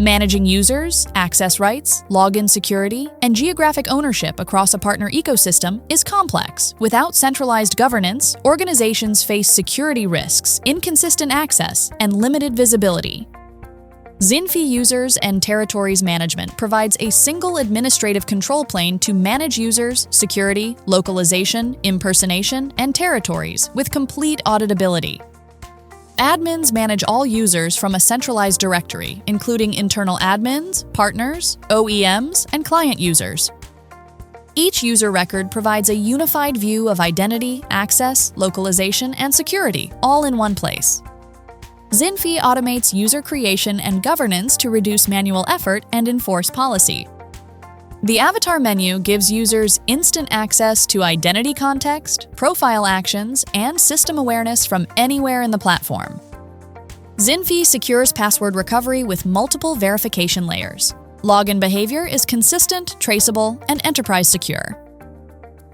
Managing users, access rights, login security, and geographic ownership across a partner ecosystem is complex. Without centralized governance, organizations face security risks, inconsistent access, and limited visibility. ZINFI Users and Territories Management provides a single administrative control plane to manage users, security, localization, impersonation, and territories with complete auditability. Admins manage all users from a centralized directory, including internal admins, partners, OEMs, and client users. Each user record provides a unified view of identity, access, localization, and security, all in one place. ZINFI automates user creation and governance to reduce manual effort and enforce policy. The avatar menu gives users instant access to identity context, profile actions, and system awareness from anywhere in the platform. ZINFI secures password recovery with multiple verification layers. Login behavior is consistent, traceable, and enterprise secure.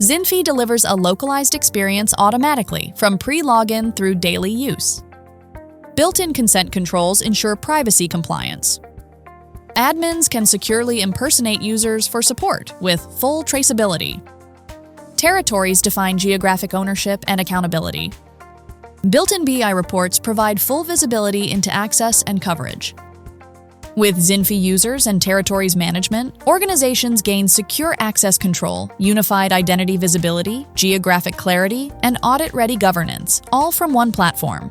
ZINFI delivers a localized experience automatically from pre-login through daily use. Built-in consent controls ensure privacy compliance. Admins can securely impersonate users for support with full traceability. Territories define geographic ownership and accountability. Built-in BI reports provide full visibility into access and coverage. With ZINFI Users and Territories Management, organizations gain secure access control, unified identity visibility, geographic clarity, and audit-ready governance, all from one platform.